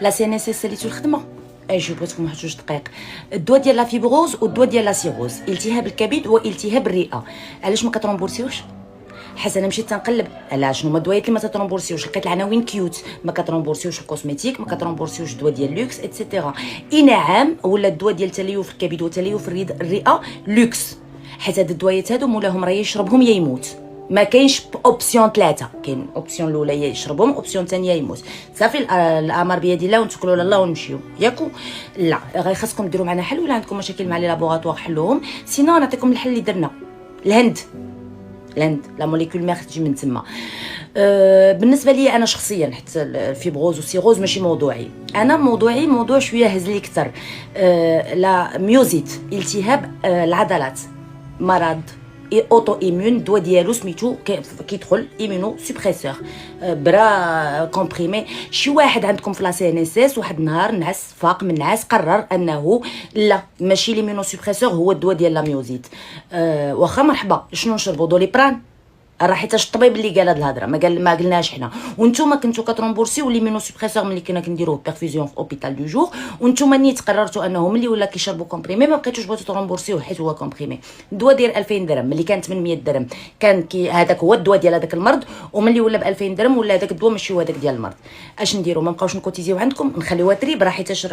لا سي ان اس اس ساليتو الخدمه. اجي بغيتكم واحد 2 دقائق. الدواء ديال لا فيبروز والدواء ديال لا سيروز، التهاب الكبد والتهاب الرئه، علاش ما كترومبورسيوش؟ حيت انا مشيت تنقلب على شنو هما الدوايات اللي ما تترومبورسيوش، لقيت العناوين كيوت، ما كترومبورسيوش الكوزميتيك، ما كترومبورسيوش الدواء ديال لوكس ايتترا. اي نعم، ولا الدواء ديال تليف الكبد وتليف الرئه لوكس، حيت هاد الدوايات هادو مولاهم راه يشربهم يا يموت، ما كاينش اوبسيون 3، كاين اوبسيون الاولى يا يشربهم، اوبسيون ثانيه يموت. صافي الامر بيد الله ونتوكلوا على الله ونمشيو ياكو. لا غير خاصكم ديروا معنا حل، ولا عندكم مشاكل مع لي لابوغاتوار حلوهم، سينو نعطيكم الحل اللي درنا. الهند لا موليكول مير تجي من تما. بالنسبه لي انا شخصيا، حتى الفيبروز والسيروز ماشي موضوعي، انا موضوعي موضوع شويه هز لي اكثر. لا ميوزيت، التهاب العضلات، مرض اوتو ايمون، الدواء ديالو سميتو كيدخل ايمونو سوبريسور، برا كومبريمي. شي واحد عندكم في لا سي ان اس اس واحد النهار نعس، فاق من نعاس، قرر انه لا ماشي ليمونو سوبريسور هو الدواء ديال لا ميوزيت. واخا مرحبا، شنو نشربوا؟ دوليبران؟ راه حيتاش الطبيب اللي قال هاد الهضره، ما قلناش حنا. وانتم كنتو كترومبورسيو ليمونو سوبريسور ملي كنا كنديروه بيرفيزيون في اوبيتال دو جور، وانتم نيت قررتوا انه ملي ولا كيشربوا كومبريمي ما بقيتوش بغيتو ترومبورسيوه حيت هو كومبريمي. الدواء داير 2000 درهم، ملي كان 800 درهم كان هذاك هو الدواء ديال هذاك المرض، وملي ولا ب 2000 درهم ولا هذاك الدواء ماشي هو هذاك ديال المرض. اش نديروا؟ ما نبقاوش نكوتيزيو عندكم، نخليوها تريب، راه حيتاش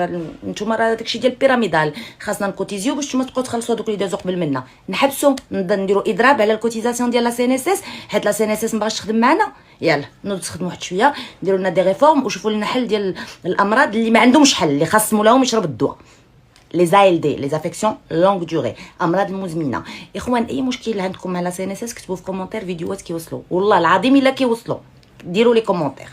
انتم راه داكشي ديال البيراميدال، خاصنا نكوتيزيو باش نتوما تبقاو تخلصوا دوك اللي دازو قبل منا. نحبسوا نديروا اضراب على الكوتيزاسيون ديال لا سي ان اس اس، حيت لا سي ان اس اس مابغاش تخدم معنا. يلا نوض تخدموا واحد شويه، ديروا لنا دي ريفورم وشوفوا لنا حل ديال الامراض اللي ما عندهمش حل، اللي خاص مولاهم يشرب الدواء. لي زايل دي، لي افيكسيون لونغ دوري، امراض المزمنه. اخوان اي مشكل عندكم مع لا سي ان اس اس كتبوا في كومونتير، فيديوهات كيوصلوا والله العظيم الا كيوصلوا، ديروا لي كومونتير.